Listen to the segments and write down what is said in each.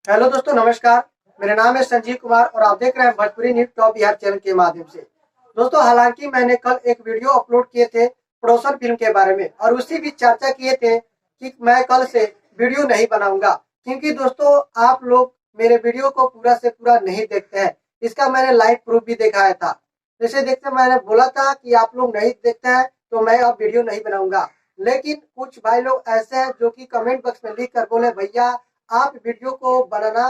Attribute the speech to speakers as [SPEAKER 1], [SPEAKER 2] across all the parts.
[SPEAKER 1] Hello दोस्तों, नमस्कार। मेरा नाम है संजीव कुमार और आप देख रहे हैं Bhojpuri news top Bihar channel के माध्यम से। दोस्तों, हालांकि मैंने कल एक वीडियो अपलोड किए थे पड़ोसन फिल्म के बारे में और उसी भी चर्चा किए थे कि मैं कल से वीडियो नहीं बनाऊंगा, क्योंकि दोस्तों आप लोग मेरे वीडियो को पूरा से पूरा नहीं देखते हैं। इसका मैंने लाइव प्रूफ भी दिखाया था। जैसे देखते मैंने बोला था कि आप लोग नहीं देखते हैं तो मैं अब वीडियो नहीं बनाऊंगा, लेकिन कुछ भाई लोग ऐसे हैं जो कि कमेंट बॉक्स में लिख कर बोले भैया आप वीडियो को बनाना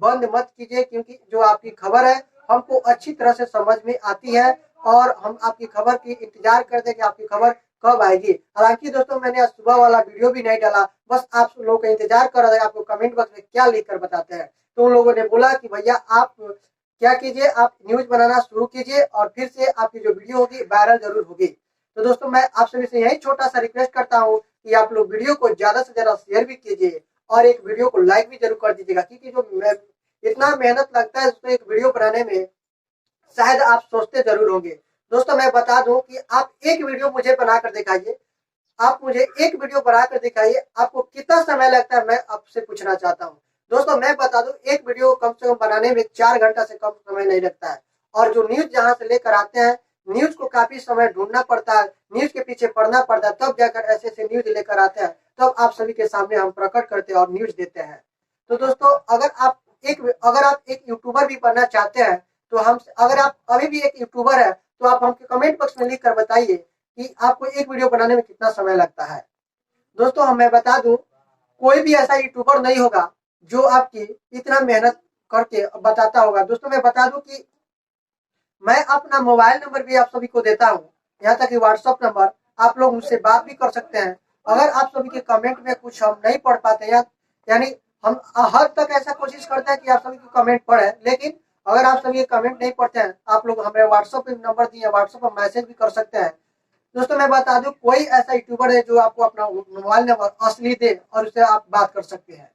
[SPEAKER 1] बंद मत कीजिए, क्योंकि जो आपकी खबर है हमको अच्छी तरह से समझ में आती है और हम आपकी खबर की इंतजार करते हैं कि आपकी खबर कब आएगी। हालांकि दोस्तों मैंने आज सुबह वाला वीडियो भी नहीं डाला, बस आप लोगों का इंतजार कर रहा था आपको कमेंट बॉक्स में क्या लिख कर बताते हैं। तो उन लोगों ने बोला कि भैया आप क्या कीजिए, आप न्यूज बनाना शुरू कीजिए और फिर से आपकी जो वीडियो होगी वायरल जरूर होगी। तो दोस्तों मैं आप सभी से यही छोटा सा रिक्वेस्ट करता हूँ कि आप लोग वीडियो को ज्यादा से ज्यादा शेयर भी कीजिए और एक वीडियो को लाइक भी जरूर कर दीजिएगा, क्योंकि जो इतना मेहनत लगता है उसको एक वीडियो बनाने में, शायद आप सोचते जरूर होंगे। दोस्तों मैं बता दूं कि आप एक वीडियो मुझे बनाकर दिखाइए, आप मुझे एक वीडियो बनाकर दिखाइए, आपको कितना समय लगता है मैं आपसे पूछना चाहता हूँ। दोस्तों मैं बता दूं एक वीडियो कम से कम बनाने में 4 घंटा से कम समय नहीं लगता है। और जो न्यूज जहां से लेकर आते हैं, न्यूज को काफी समय ढूंढना पड़ता है, न्यूज के पीछे पढ़ना पड़ता है, तब जाकर ऐसे ऐसे न्यूज लेकर आते हैं, तब आप सभी के सामने हम प्रकट करते हैं और न्यूज देते हैं। तो दोस्तों अगर आप एक यूट्यूबर भी बनना चाहते हैं तो हम, अगर आप अभी भी एक यूट्यूबर है तो आप हमको कमेंट बॉक्स में लिख कर बताइए कि आपको एक वीडियो बनाने में कितना समय लगता है। दोस्तों हम मैं बता दूं कोई भी ऐसा यूट्यूबर नहीं होगा जो आपकी इतना मेहनत करके बताता होगा। दोस्तों मैं बता दूं कि मैं अपना मोबाइल नंबर भी आप सभी को देता हूँ, यहाँ तक कि व्हाट्सअप नंबर, आप लोग मुझसे बात भी कर सकते हैं। अगर आप सभी के कमेंट में कुछ हम नहीं पढ़ पाते या यानी हम हर तक ऐसा कोशिश करते हैं कि आप सभी के कमेंट पढ़े, लेकिन अगर आप सभी के कमेंट नहीं पढ़ते हैं आप लोग हमें व्हाट्सअप पे नंबर दिए, व्हाट्सअप पर मैसेज भी कर सकते हैं। दोस्तों मैं बता दूं कोई ऐसा यूट्यूबर है जो आपको अपना मोबाइल नंबर असली दे और उससे आप बात कर सकते हैं।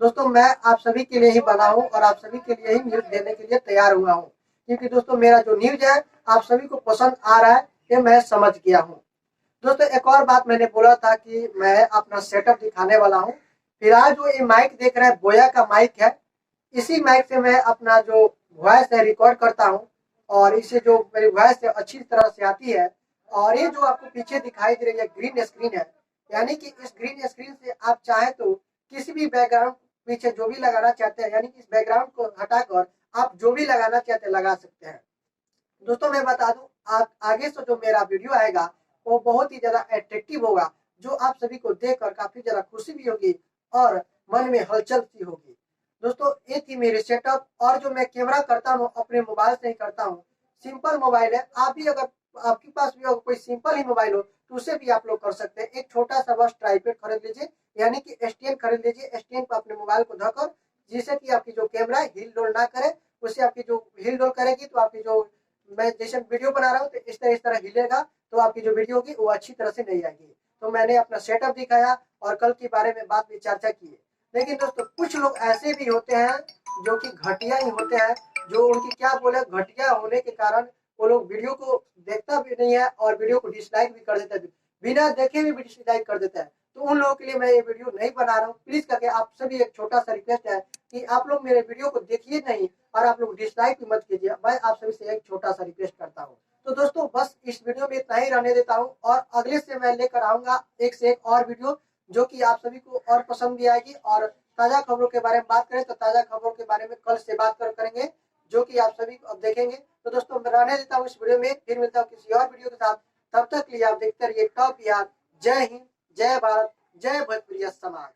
[SPEAKER 1] दोस्तों मैं आप सभी के लिए ही बना हूं और आप सभी के लिए ही न्यूज देने के लिए तैयार हुआ हूं, क्योंकि दोस्तों मेरा जो न्यूज है आप सभी को पसंद आ रहा है ये मैं समझ गया हूँ। दोस्तों एक और बात मैंने बोला था कि मैं अपना सेटअप दिखाने वाला हूँ। फिलहाल जो ये माइक देख रहे हैं बोया का माइक है, इसी माइक से मैं अपना जो वॉइस है रिकॉर्ड करता हूँ और इससे जो मेरी वॉइस है अच्छी तरह से आती है। और ये जो आपको पीछे दिखाई दे रही है ग्रीन स्क्रीन है, यानी कि इस ग्रीन स्क्रीन से आप चाहे तो किसी भी बैकग्राउंड पीछे जो भी लगाना चाहते हैं, यानी कि इस बैकग्राउंड को हटाकर आप जो भी लगाना चाहते हैं लगा सकते हैं। दोस्तों मैं बता दूं आगे से जो मेरा वीडियो आएगा वो बहुत ही ज्यादा अट्रैक्टिव होगा, जो आप सभी को देखकर काफी ज्यादा खुशी भी होगी और मन में हलचल सी होगी। दोस्तों ये थी मेरी सेटअप, और जो मैं कैमरा करता हूँ अपने मोबाइल से ही करता हूँ। सिंपल मोबाइल है, आप भी अगर आपके पास भी अगर कोई सिंपल ही मोबाइल हो तो उसे भी आप लोग कर सकते हैं। एक छोटा सा बस ट्राइपॉड खरीद लीजिए, यानी कि स्टैंड खरीद लीजिए, स्टैंड पर अपने मोबाइल को धकर, जिससे कि आपकी जो कैमरा है हिल डोल ना करे। उससे आपकी जो हिल डोल करेगी तो आपकी जो, मैं जैसे वीडियो बना रहा हूँ तो इस तरह हिलेगा, तो आपकी जो वीडियो होगी वो अच्छी तरह से नहीं आएगी। तो मैंने अपना सेटअप दिखाया और कल के बारे में बात में चर्चा की है। लेकिन दोस्तों कुछ लोग ऐसे भी होते हैं जो कि घटिया ही होते हैं, जो उनकी क्या बोले घटिया होने के कारण वो लोग वीडियो को देखता भी नहीं है और वीडियो को डिसलाइक भी कर देता है, बिना देखे भी डिसलाइक कर देता है। तो उन लोगों के लिए मैं ये वीडियो नहीं बना रहा हूँ। प्लीज करके आप सभी एक छोटा सा रिक्वेस्ट है कि आप लोग मेरे वीडियो को देखिए नहीं और आप लोग डिसलाइक भी मत कीजिए, मैं आप सभी से एक छोटा सा रिक्वेस्ट करता हूँ। तो दोस्तों बस इस वीडियो में इतना ही रहने देता हूँ और अगले से मैं लेकर आऊंगा एक से एक और वीडियो, जो कि आप सभी को और पसंद भी आएगी। और ताजा खबरों के बारे में बात करें तो ताजा खबरों के बारे में कल से बात करेंगे, जो कि आप सभी अब देखेंगे। तो दोस्तों मैं रहने देता हूँ इस वीडियो में, फिर मिलता हूँ किसी और वीडियो के साथ। तब तक के लिए आप देखते रहिए टॉप बिहार। जय हिंद, जय भारत, जय भोजपुरिया समाज।